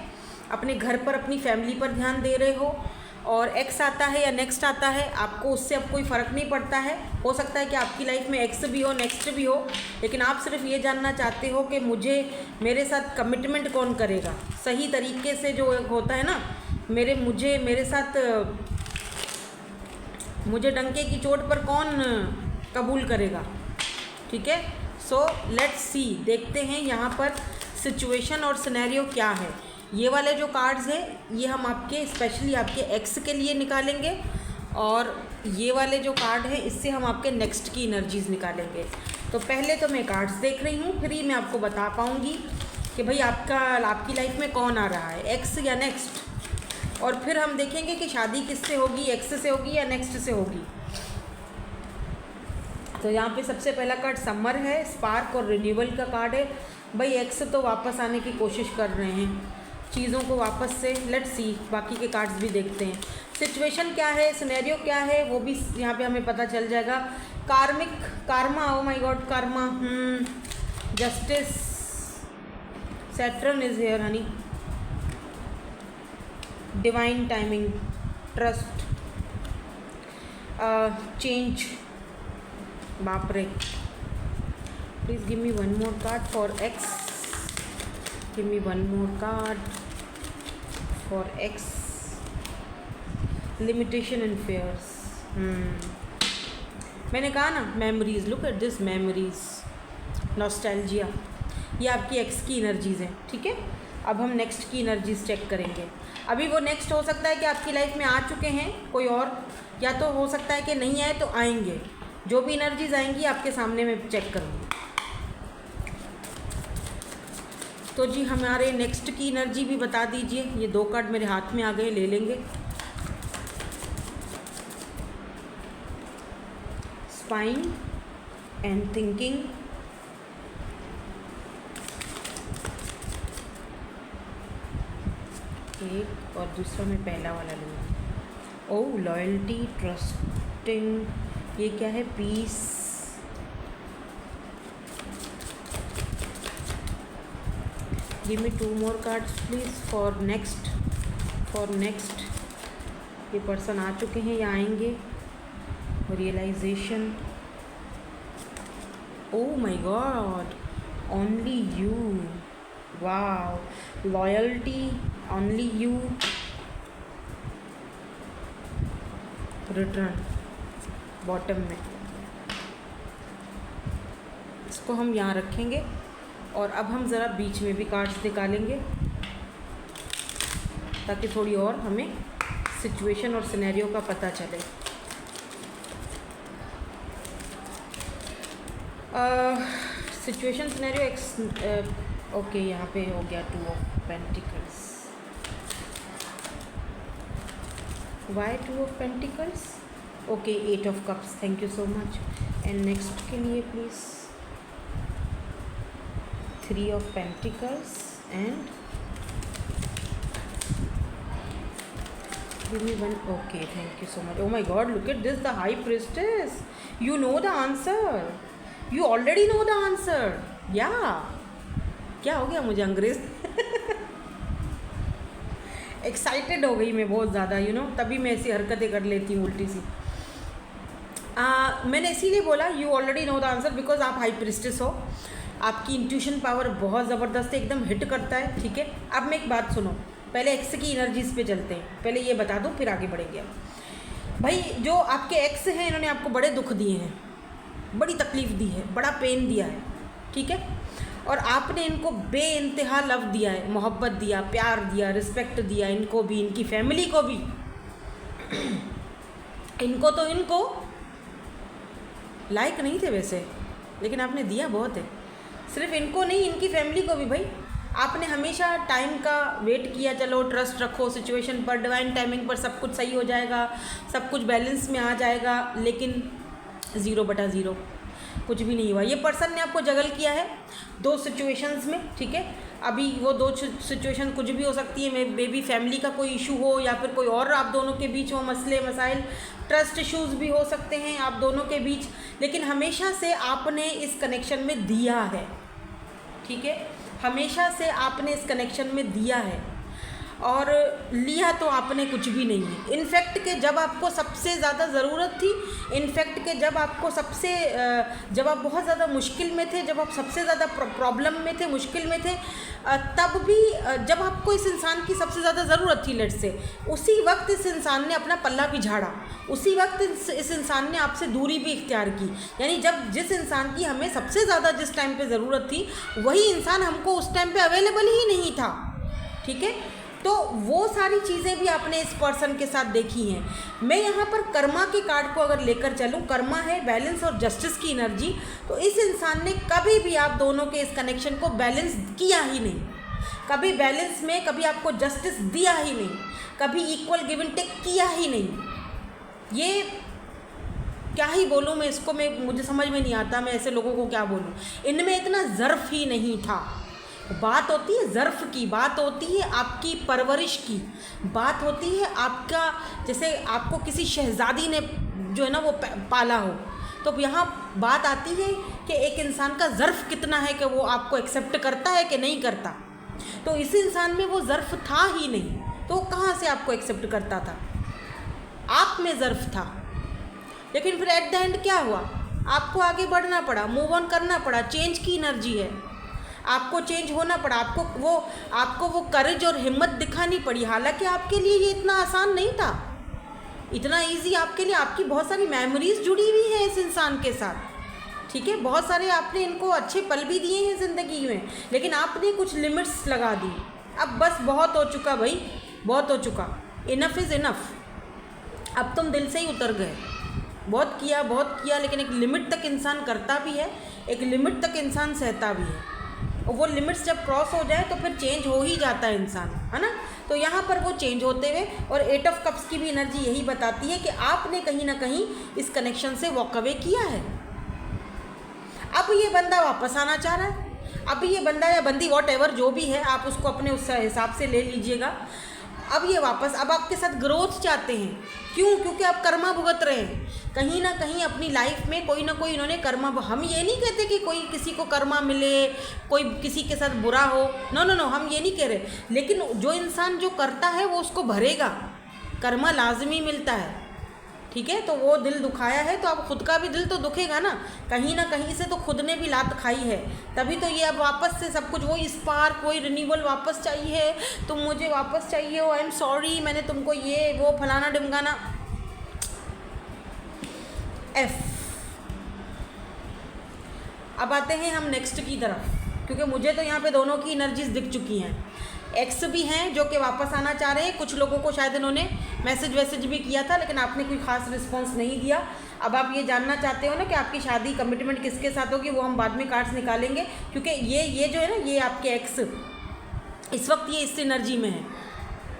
अपने घर पर, अपनी फैमिली पर ध्यान दे रहे हो। और एक्स आता है या नेक्स्ट आता है, आपको उससे अब कोई फ़र्क नहीं पड़ता है। हो सकता है कि आपकी लाइफ में एक्स भी हो, नेक्स्ट भी हो, लेकिन आप सिर्फ ये जानना चाहते हो कि मेरे साथ कमिटमेंट कौन करेगा, सही तरीके से जो होता है ना, मेरे साथ मुझे डंके की चोट पर कौन कबूल करेगा, ठीक है। सो लेट्स सी, देखते हैं यहाँ पर सिचुएशन और सिनेरियो क्या है। ये वाले जो कार्ड्स हैं ये हम आपके स्पेशली आपके एक्स के लिए निकालेंगे, और ये वाले जो कार्ड हैं इससे हम आपके नेक्स्ट की एनर्जीज़ निकालेंगे। तो पहले तो मैं कार्ड्स देख रही हूँ, फिर ही मैं आपको बता पाऊँगी कि भाई आपकी लाइफ में कौन आ रहा है, एक्स या नेक्स्ट। और फिर हम देखेंगे कि शादी किससे होगी, एक्स से होगी या नेक्स्ट से होगी। तो यहाँ पे सबसे पहला कार्ड समर है, स्पार्क और रिन्यूअल का कार्ड है। भाई एक्स तो वापस आने की कोशिश कर रहे हैं, चीज़ों को वापस से, लेट्स सी, बाकी के कार्ड्स भी देखते हैं। सिचुएशन क्या है, सिनेरियो क्या है, वो भी यहाँ पे हमें पता चल जाएगा। Karma, oh my god, karma, justice, Saturn is here honey, divine timing, trust, change, बाप रे। Please give me one more card for ex, give me one more card for ex, limitation and fears. मैंने कहा ना, memories, look at this memories, nostalgia, ये आपकी x की energies हैं, ठीक है। अब हम नेक्स्ट की एनर्जीज चेक करेंगे। अभी वो नेक्स्ट हो सकता है कि आपकी लाइफ में आ चुके हैं कोई और, या तो हो सकता है कि नहीं आए तो आएंगे। जो भी एनर्जीज आएंगी आपके सामने मैं चेक करूँगी। तो जी हमारे नेक्स्ट की एनर्जी भी बता दीजिए। ये 2 कार्ड मेरे हाथ में आ गए, ले लेंगे। स्पाइन एंड थिंकिंग, एक, और दूसरा मैं पहला वाला लूँगी। ओह, लॉयल्टी, ट्रस्टिंग, ये क्या है? Peace, give me 2 more cards please for next. ये पर्सन आ चुके हैं या आएंगे? Realization, oh my god, only you, wow, loyalty, only you, return bottom में। इसको हम यहाँ रखेंगे और अब हम ज़रा बीच में भी कार्ड्स निकालेंगे ताकि थोड़ी और हमें सिचुएशन और सिनेरियो का पता चले। सिचुएशन सिनेरियो ओके, यहाँ पे हो गया 2 of Pentacles। Why 2 of Pentacles? Okay, 8 of Cups, thank you so much. And next के लिए please 3 of Pentacles and give me 1. Okay, thank you so much. Oh my God, look at this, the High Priestess. You know the answer. You already know the answer. Yeah. क्या हो गया मुझे अंग्रेज excited हो गई मैं बहुत ज़्यादा, तभी मैं ऐसी हरकतें कर लेती हूँ उल्टी सी। मैंने इसीलिए बोला you already know the answer because आप हाई प्रिस्टेस हो। आपकी इंट्यूशन पावर बहुत ज़बरदस्त है, एकदम हिट करता है। ठीक है, अब मैं एक बात सुनो, पहले एक्स की एनर्जीज पे चलते हैं। पहले ये बता दूँ फिर आगे बढ़ेंगे। अब भाई जो आपके एक्स हैं इन्होंने आपको बड़े दुख दिए हैं, बड़ी तकलीफ़ दी है, बड़ा पेन दिया है। ठीक है, और आपने इनको बेइंतहा लव दिया है, मोहब्बत दिया, प्यार दिया, रिस्पेक्ट दिया, इनको भी, इनकी फैमिली को भी। इनको लाइक नहीं थे वैसे, लेकिन आपने दिया बहुत है। सिर्फ इनको नहीं, इनकी फैमिली को भी। भाई आपने हमेशा टाइम का वेट किया, चलो ट्रस्ट रखो सिचुएशन पर, डिवाइन टाइमिंग पर सब कुछ सही हो जाएगा, सब कुछ बैलेंस में आ जाएगा, लेकिन 0/0 कुछ भी नहीं हुआ। ये पर्सन ने आपको जगल किया है 2 सिचुएशंस में। ठीक है, अभी वो 2 सिचुएशन कुछ भी हो सकती है, मे बी फैमिली का कोई इशू हो या फिर कोई और आप दोनों के बीच हो मसले मसाइल, ट्रस्ट इश्यूज़ भी हो सकते हैं आप दोनों के बीच, लेकिन हमेशा से आपने इस कनेक्शन में दिया है। ठीक है, हमेशा से आपने इस कनेक्शन में दिया है और लिया तो आपने कुछ भी नहीं है। इनफैक्ट के जब आपको सबसे ज़्यादा ज़रूरत थी, इनफैक्ट के जब आपको जब आप बहुत ज़्यादा मुश्किल में थे, जब आप सबसे ज़्यादा प्रॉब्लम में थे, मुश्किल में थे, तब भी जब आपको इस इंसान की सबसे ज़्यादा ज़रूरत थी, लेट से उसी वक्त इस इंसान ने अपना पल्ला भी झाड़ा, उसी वक्त इस इंसान ने आपसे दूरी भी इख्तियार की। यानी जब जिस इंसान की हमें सबसे ज़्यादा जिस टाइम पे ज़रूरत थी, वही इंसान हमको उस टाइम पे अवेलेबल ही नहीं था। ठीक है, तो वो सारी चीज़ें भी आपने इस पर्सन के साथ देखी हैं। मैं यहाँ पर कर्मा के कार्ड को अगर लेकर चलूँ, कर्मा है बैलेंस और जस्टिस की एनर्जी, तो इस इंसान ने कभी भी आप दोनों के इस कनेक्शन को बैलेंस किया ही नहीं, कभी बैलेंस में कभी आपको जस्टिस दिया ही नहीं, कभी इक्वल गिव एंड टेक किया ही नहीं। ये क्या ही बोलूँ मैं इसको, मुझे समझ में नहीं आता मैं ऐसे लोगों को क्या बोलूँ। इनमें इतना ज़र्फ ही नहीं था। बात होती है ज़र्फ़ की, बात होती है आपकी परवरिश की, बात होती है आपका, जैसे आपको किसी शहज़ादी ने जो है ना वो पाला हो, तो यहाँ बात आती है कि एक इंसान का ज़र्फ़ कितना है कि वो आपको एक्सेप्ट करता है कि नहीं करता। तो इस इंसान में वो ज़र्फ़ था ही नहीं, तो कहाँ से आपको एक्सेप्ट करता था? आप में ज़र्फ़ था, लेकिन फिर एट द एंड क्या हुआ? आपको आगे बढ़ना पड़ा, मूव ऑन करना पड़ा। चेंज की एनर्जी है, आपको चेंज होना पड़ा, आपको वो करेज और हिम्मत दिखानी पड़ी। हालांकि आपके लिए ये इतना आसान नहीं था, इतना इजी आपके लिए। आपकी बहुत सारी मेमोरीज जुड़ी हुई हैं इस इंसान के साथ। ठीक है, बहुत सारे आपने इनको अच्छे पल भी दिए हैं ज़िंदगी में, लेकिन आपने कुछ लिमिट्स लगा दी। अब बस बहुत हो चुका भाई, बहुत हो चुका, इनफ इज़ इनफ। अब तुम दिल से ही उतर गए, बहुत किया, लेकिन एक लिमिट तक इंसान करता भी है, एक लिमिट तक इंसान सहता भी है, और वो लिमिट्स जब क्रॉस हो जाए तो फिर चेंज हो ही जाता है इंसान, है ना। तो यहाँ पर वो चेंज होते हुए, और 8 ऑफ कप्स की भी एनर्जी यही बताती है कि आपने कहीं ना कहीं इस कनेक्शन से वॉक अवे किया है। अब ये बंदा वापस आना चाह रहा है, अब ये बंदा या बंदी वॉट एवर जो भी है, आप उसको अपने उस हिसाब से ले लीजिएगा। अब ये वापस अब आपके साथ ग्रोथ चाहते हैं, क्यों? क्योंकि आप कर्मा भुगत रहे हैं कहीं ना कहीं अपनी लाइफ में, कोई ना कोई इन्होंने कर्मा। हम ये नहीं कहते कि कोई किसी को कर्मा मिले, कोई किसी के साथ बुरा हो, नो, हम ये नहीं कह रहे, लेकिन जो इंसान जो करता है वो उसको भरेगा, कर्मा लाजमी मिलता है, ठीक है। तो वो दिल दुखाया है तो अब खुद का भी दिल तो दुखेगा ना, कहीं ना कहीं से तो खुद ने भी लात खाई है, तभी तो ये अब वापस से सब कुछ वही स्पार्क, वही रिन्यूअल वापस चाहिए, तुम मुझे वापस चाहिए हो, आई एम सॉरी मैंने तुमको ये वो फलाना ढिमकाना। एफ। अब आते हैं हम नेक्स्ट की तरफ, क्योंकि मुझे तो यहाँ पे दोनों की एनर्जीज दिख चुकी हैं। एक्स भी हैं जो कि वापस आना चाह रहे हैं, कुछ लोगों को शायद इन्होंने मैसेज भी किया था, लेकिन आपने कोई ख़ास रिस्पॉन्स नहीं दिया। अब आप ये जानना चाहते हो ना कि आपकी शादी कमिटमेंट किसके साथ होगी, वो हम बाद में कार्ड्स निकालेंगे, क्योंकि ये जो है ना, ये आपके एक्स इस वक्त ये इस एनर्जी में है।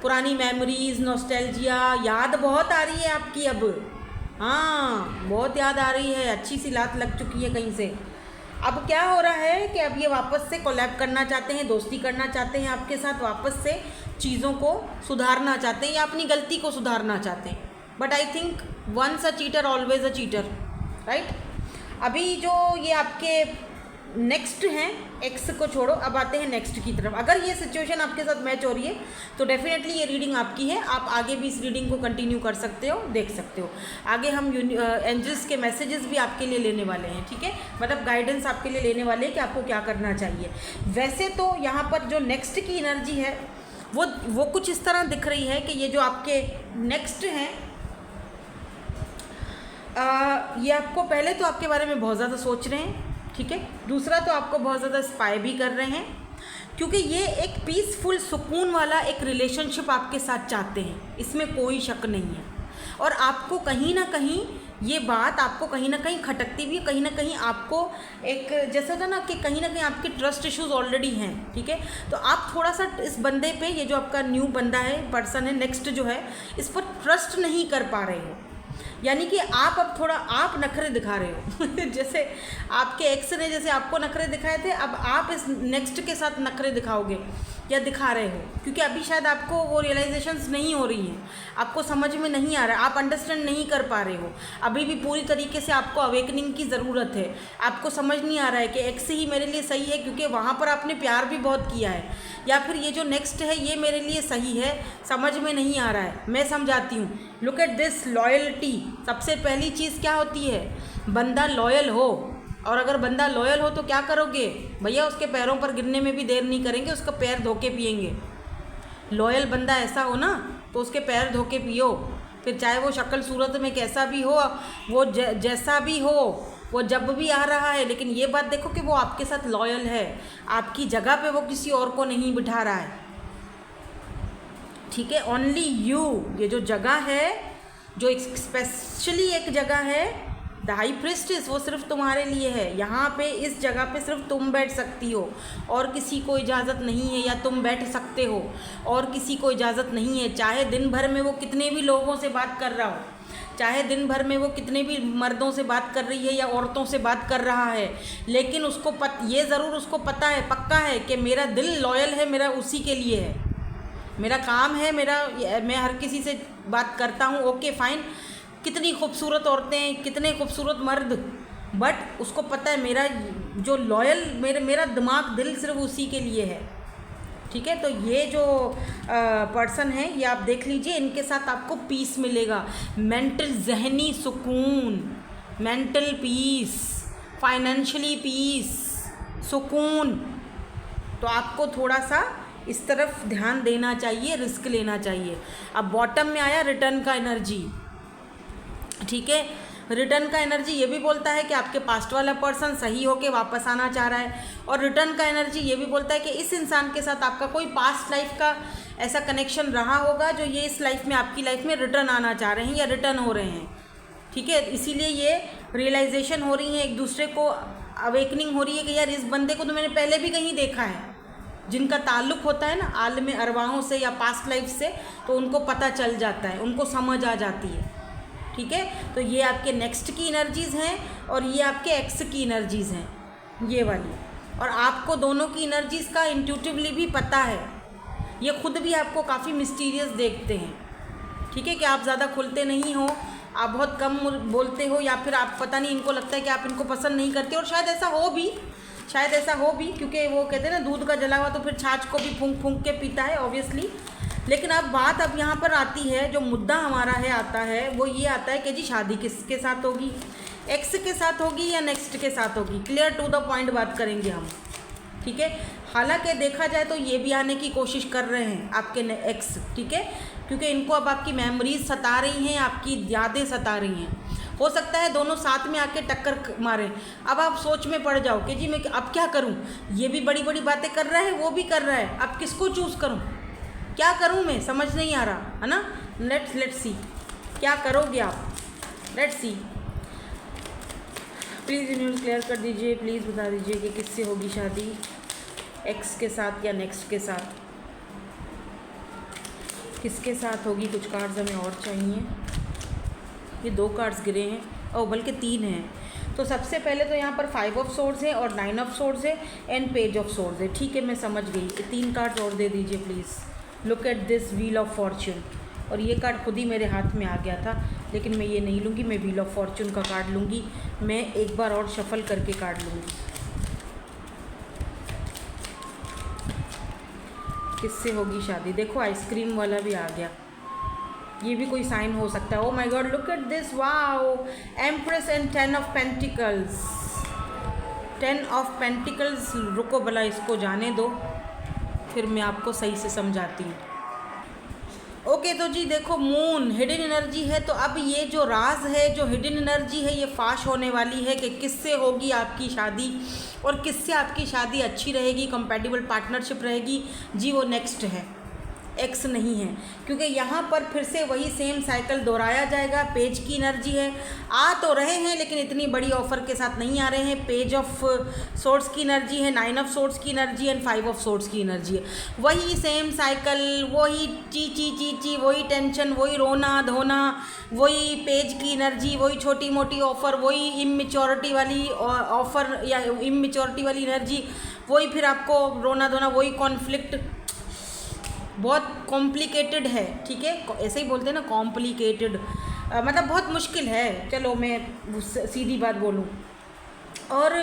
पुरानी मेमोरीज, नॉस्टैल्जिया, याद बहुत आ रही है आपकी अब, हाँ बहुत याद आ रही है, अच्छी सी लात लग चुकी है कहीं से। अब क्या हो रहा है कि अब ये वापस से कोलैब करना चाहते हैं, दोस्ती करना चाहते हैं आपके साथ, वापस से चीज़ों को सुधारना चाहते हैं या अपनी गलती को सुधारना चाहते हैं। But I think once a cheater always a cheater, right. अभी जो ये आपके नेक्स्ट हैं, एक्स को छोड़ो, अब आते हैं नेक्स्ट की तरफ। अगर ये सिचुएशन आपके साथ मैच हो रही है तो डेफिनेटली ये रीडिंग आपकी है, आप आगे भी इस रीडिंग को कंटिन्यू कर सकते हो, देख सकते हो। आगे हम एंजल्स के मैसेजेस भी आपके लिए लेने वाले हैं, ठीक है, मतलब गाइडेंस आपके लिए लेने वाले हैं कि आपको क्या करना चाहिए। वैसे तो यहाँ पर जो नेक्स्ट की एनर्जी है वो कुछ इस तरह दिख रही है कि ये जो आपके नेक्स्ट हैं, ये आपको पहले तो आपके बारे में बहुत ज़्यादा सोच रहे हैं, ठीक है। दूसरा तो आपको बहुत ज़्यादा स्पाई भी कर रहे हैं, क्योंकि ये एक पीसफुल सुकून वाला एक रिलेशनशिप आपके साथ चाहते हैं, इसमें कोई शक नहीं है। और आपको कहीं ना कहीं ये बात आपको कहीं ना कहीं खटकती भी है, कहीं ना कहीं आपको एक जैसा था ना कि कहीं ना कहीं आपके ट्रस्ट इश्यूज ऑलरेडी हैं, ठीक है। तो आप थोड़ा सा इस बंदे पे, ये जो आपका न्यू बंदा है, पर्सन है, नेक्स्ट जो है, इस पर ट्रस्ट नहीं कर पा रहे हो, यानी कि आप अब थोड़ा आप नखरे दिखा रहे हो जैसे आपके एक्स ने जैसे आपको नखरे दिखाए थे, अब आप इस नेक्स्ट के साथ नखरे दिखाओगे या दिखा रहे हो, क्योंकि अभी शायद आपको वो रियलाइजेशंस नहीं हो रही हैं, आपको समझ में नहीं आ रहा, आप अंडरस्टैंड नहीं कर पा रहे हो, अभी भी पूरी तरीके से आपको अवेकनिंग की ज़रूरत है। आपको समझ नहीं आ रहा है कि एक्स ही मेरे लिए सही है, क्योंकि वहाँ पर आपने प्यार भी बहुत किया है, या फिर ये जो नेक्स्ट है ये मेरे लिए सही है, समझ में नहीं आ रहा है। मैं समझाती हूँ, लुक एट दिस लॉयल्टी। सबसे पहली चीज़ क्या होती है, बंदा लॉयल हो, और अगर बंदा लॉयल हो तो क्या करोगे भैया, उसके पैरों पर गिरने में भी देर नहीं करेंगे, उसका पैर धो के पियेंगे। लॉयल बंदा ऐसा हो ना तो उसके पैर धो के पियो, फिर चाहे वो शक्ल सूरत में कैसा भी हो, वो जैसा भी हो, वो जब भी आ रहा है, लेकिन ये बात देखो कि वो आपके साथ लॉयल है, आपकी जगह पे वो किसी और को नहीं बिठा रहा है, ठीक है। ओनली यू, ये जो जगह है, जो एक स्पेशली एक जगह है द हाई प्रिस्टेस, वो सिर्फ तुम्हारे लिए है। यहाँ पे इस जगह पे सिर्फ तुम बैठ सकती हो, और किसी को इजाज़त नहीं है, या तुम बैठ सकते हो और किसी को इजाज़त नहीं है। चाहे दिन भर में वो कितने भी लोगों से बात कर रहा हो, चाहे दिन भर में वो कितने भी मर्दों से बात कर रही है या औरतों से बात कर रहा है, लेकिन उसको ये ज़रूर उसको पता है, पक्का है कि मेरा दिल लॉयल है, मेरा उसी के लिए है, मेरा काम है, मैं हर किसी से बात करता हूँ, ओके फाइन। कितनी खूबसूरत औरतें, कितने खूबसूरत मर्द, बट उसको पता है मेरा जो लॉयल, मेरा दिमाग, दिल सिर्फ उसी के लिए है, ठीक है। तो ये जो पर्सन है, ये आप देख लीजिए, इनके साथ आपको पीस मिलेगा, मेंटल जहनी सुकून, मेंटल पीस, फाइनेंशियली पीस, सुकून। तो आपको थोड़ा सा इस तरफ ध्यान देना चाहिए, रिस्क लेना चाहिए। अब बॉटम में आया रिटर्न का एनर्जी, ठीक है। रिटर्न का एनर्जी ये भी बोलता है कि आपके पास्ट वाला पर्सन सही होके वापस आना चाह रहा है, और रिटर्न का एनर्जी ये भी बोलता है कि इस इंसान के साथ आपका कोई पास्ट लाइफ का ऐसा कनेक्शन रहा होगा जो ये इस लाइफ में आपकी लाइफ में रिटर्न आना चाह रहे हैं या रिटर्न हो रहे हैं। ठीक है, इसीलिए ये रियलाइजेशन हो रही है, एक दूसरे को अवेकनिंग हो रही है कि यार इस बंदे को तो मैंने पहले भी कहीं देखा है। जिनका ताल्लुक होता है ना आलम अरवाहों से या पास्ट लाइफ से, तो उनको पता चल जाता है, उनको समझ आ जाती है। ठीक है, तो ये आपके नेक्स्ट की एनर्जीज़ हैं और ये आपके एक्स की एनर्जीज़ हैं, ये वाली। और आपको दोनों की एनर्जीज़ का इंट्यूटिवली भी पता है, ये खुद भी आपको काफ़ी मिस्टीरियस देखते हैं। ठीक है, कि आप ज़्यादा खुलते नहीं हो, आप बहुत कम बोलते हो, या फिर आप पता नहीं इनको लगता है कि आप इनको पसंद नहीं करते, और शायद ऐसा हो भी, क्योंकि वो कहते हैं ना दूध का जला हुआ तो फिर छाछ को भी फूंक फूंक के पीता है ऑब्वियसली। लेकिन अब बात अब यहाँ पर आती है, जो मुद्दा हमारा है आता है वो ये आता है कि जी शादी किसके साथ होगी, एक्स के साथ होगी या नेक्स्ट के साथ होगी। क्लियर टू द पॉइंट बात करेंगे हम। ठीक है, हालांकि देखा जाए तो ये भी आने की कोशिश कर रहे हैं आपके एक्स। ठीक है, क्योंकि इनको अब आपकी मेमोरीज सता रही हैं, आपकी यादें सता रही हैं। हो सकता है दोनों साथ में आके टक्कर मारें। अब आप सोच में पड़ जाओ कि जी मैं अब क्या करूं, ये भी बड़ी बड़ी बातें कर रहा है, वो भी कर रहा है, अब किसको चूज़ करूं, क्या करूं, मैं समझ नहीं आ रहा है ना। लेट्स सी क्या करोगे आप, let's see. Please news clear कर दीजिए, प्लीज़ बता दीजिए कि किससे होगी शादी, एक्स के साथ या नेक्स्ट के साथ, किसके साथ होगी। कुछ कार्ड्स हमें और चाहिए, ये 2 कार्ड्स गिरे हैं, और बल्कि 3 हैं। तो सबसे पहले तो यहाँ पर 5 ऑफ सोर्ड्स है और 9 ऑफ सोर्ड्स है एंड पेज ऑफ सोर्ड्स है। ठीक है, मैं समझ गई। ये 3 कार्ड्स और दे दीजिए please. Look at this wheel of Fortune, और ये कार्ड खुद ही मेरे हाथ में आ गया था, लेकिन मैं ये नहीं लूँगी, मैं व्हील ऑफ फॉर्च्यून का कार्ड लूँगी। मैं एक बार और शफल करके कार्ड लूँगी। किससे होगी शादी, देखो आइसक्रीम वाला भी आ गया, ये भी कोई साइन हो सकता है। ओ my God, look at this, wow, empress and 10 of pentacles. 10 of pentacles, रुको भला इसको जाने दो, फिर मैं आपको सही से समझाती हूँ। ओके, तो जी देखो मून हिडन एनर्जी है, तो अब ये जो राज है, जो हिडन एनर्जी है, ये फाश होने वाली है कि किससे होगी आपकी शादी और किससे आपकी शादी अच्छी रहेगी, कंपैटिबल पार्टनरशिप रहेगी। जी वो नेक्स्ट है, एक्स नहीं है, क्योंकि यहाँ पर फिर से वही सेम साइकिल दोहराया जाएगा। पेज की एनर्जी है, आ तो रहे हैं लेकिन इतनी बड़ी ऑफर के साथ नहीं आ रहे हैं। पेज ऑफ सोर्ड्स की एनर्जी है, 9 ऑफ सोर्ड्स की एनर्जी एंड 5 ऑफ सोर्ड्स की एनर्जी है। वही सेम साइकिल, वही ची, वही टेंशन, वही रोना धोना, वही पेज की एनर्जी, वही छोटी मोटी ऑफ़र, वही इमेच्योरिटी वाली ऑफ़र या इमेच्योरिटी वाली एनर्जी, वही फिर आपको रोना धोना, वही कॉन्फ्लिक्ट। बहुत कॉम्प्लिकेटेड है। ठीक है, ऐसे ही बोलते हैं ना कॉम्प्लिकेटेड, मतलब बहुत मुश्किल है। चलो मैं सीधी बात बोलूँ। और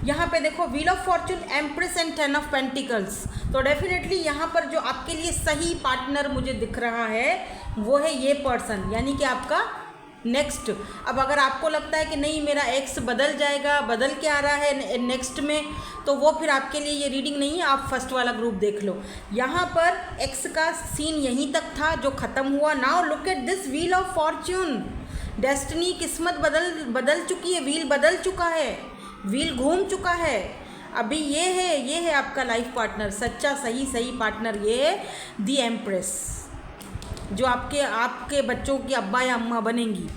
यहाँ पे देखो wheel of Fortune, empress and 10 of pentacles, तो डेफिनेटली यहाँ पर जो आपके लिए सही पार्टनर मुझे दिख रहा है वो है ये पर्सन, यानी कि आपका नेक्स्ट। अब अगर आपको लगता है कि नहीं मेरा एक्स बदल जाएगा, बदल के आ रहा है नेक्स्ट में, तो वो फिर आपके लिए ये रीडिंग नहीं है। आप फर्स्ट वाला ग्रुप देख लो। यहाँ पर एक्स का सीन यहीं तक था जो ख़त्म हुआ। Now look at this wheel of Fortune, destiny, किस्मत बदल चुकी है, व्हील बदल चुका है, व्हील घूम चुका है। अभी ये है आपका लाइफ पार्टनर, सच्चा सही पार्टनर। ये है दी एम्प्रेस, जो आपके बच्चों की अब्बा या अम्मा बनेंगी।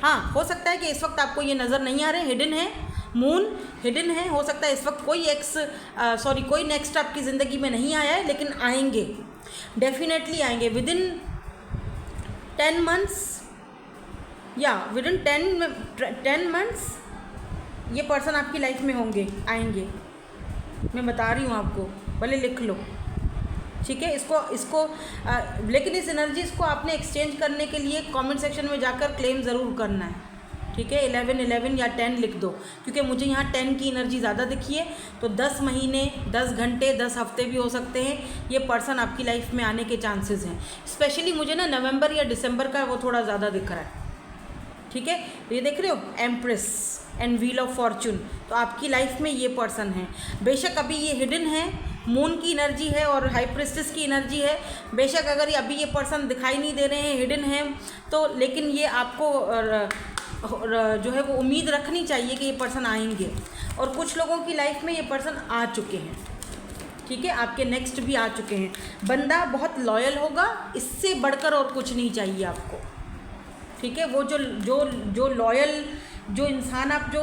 हाँ, हो सकता है कि इस वक्त आपको ये नज़र नहीं आ रहे, हिडन है, मून हिडन है। हो सकता है इस वक्त कोई नेक्स्ट आपकी ज़िंदगी में नहीं आया है, लेकिन आएंगे, डेफिनेटली आएंगे। विदिन 10 मंथ्स या विदिन 10 मंथ्स ये पर्सन आपकी लाइफ में होंगे, आएंगे। मैं बता रही हूँ आपको, भले लिख लो। ठीक है, इसको लेकिन इस एनर्जीज़ को आपने एक्सचेंज करने के लिए कमेंट सेक्शन में जाकर क्लेम ज़रूर करना है। ठीक है, 11 या 10 लिख दो, क्योंकि मुझे यहाँ 10 की एनर्जी ज़्यादा दिखी है। तो 10 महीने, 10 घंटे, 10 हफ्ते भी हो सकते हैं ये पर्सन आपकी लाइफ में आने के चांसेस हैं। स्पेशली मुझे ना नवंबर या दिसंबर का वो थोड़ा ज़्यादा दिख रहा है। ठीक है, तो ये देख रहे हो, empress and wheel of Fortune, तो आपकी लाइफ में ये पर्सन है। बेशक अभी ये हिडन है, मून की एनर्जी है और हाई प्रिस्टेस की एनर्जी है। बेशक अगर अभी ये पर्सन दिखाई नहीं दे रहे हैं, हिडन है, तो लेकिन ये आपको और जो है वो उम्मीद रखनी चाहिए कि ये पर्सन आएंगे, और कुछ लोगों की लाइफ में ये पर्सन आ चुके हैं, ठीक है, आपके नेक्स्ट भी आ चुके हैं। बंदा बहुत लॉयल होगा, इससे बढ़कर और कुछ नहीं चाहिए आपको, ठीक है। वो जो लॉयल जो इंसान, आप जो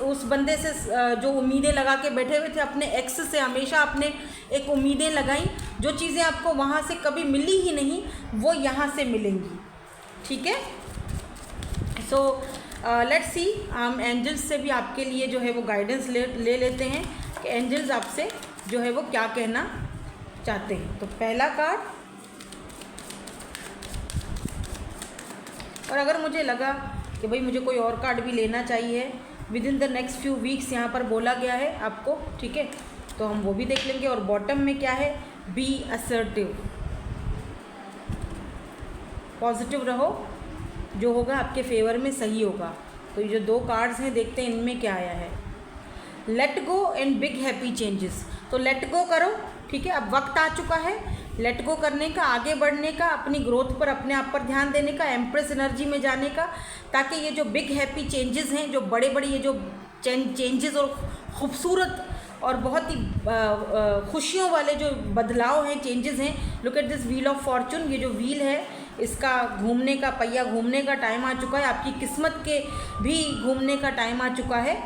उस बंदे से जो उम्मीदें लगा के बैठे हुए थे, अपने एक्स से हमेशा आपने एक उम्मीदें लगाई, जो चीज़ें आपको वहाँ से कभी मिली ही नहीं वो यहाँ से मिलेंगी, ठीक है। सो लेट्स सी, हम एंजल्स से भी आपके लिए जो है वो गाइडेंस ले लेते हैं कि एंजल्स आपसे जो है वो क्या कहना चाहते हैं। तो पहला कार्ड, और अगर मुझे लगा कि भाई मुझे कोई और कार्ड भी लेना चाहिए with in the next few weeks, यहाँ पर बोला गया है आपको, ठीक है, तो हम वो भी देख लेंगे। और बॉटम में क्या है, बी असर्टिव, पॉजिटिव रहो, जो होगा आपके फेवर में सही होगा। तो ये जो दो कार्ड्स हैं, देखते हैं इनमें क्या आया है। Let go and big happy changes, तो लेट गो करो, ठीक है, अब वक्त आ चुका है लेट गो करने का, आगे बढ़ने का, अपनी ग्रोथ पर, अपने आप पर ध्यान देने का, एम्प्रेस एनर्जी में जाने का, ताकि ये जो बिग हैप्पी चेंजेस हैं, जो बड़े बड़े ये जो चेंजेस और खूबसूरत और बहुत ही खुशियों वाले जो बदलाव हैं, चेंजेस हैं, look at this wheel of Fortune, ये जो व्हील है इसका घूमने का, पहिया घूमने का टाइम आ चुका है, आपकी किस्मत के भी घूमने का टाइम आ चुका है।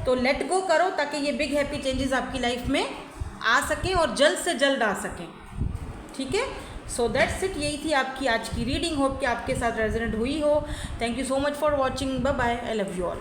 तो लेट गो करो ताकि ये बिग हैप्पी चेंजेस आपकी लाइफ में आ सकें और जल्द से जल्द आ सकें, ठीक है। सो दैट्स इट, यही थी आपकी आज की रीडिंग। होप कि आपके साथ रेजोनेट हुई हो। Thank you so much for watching, bye bye, I love you all.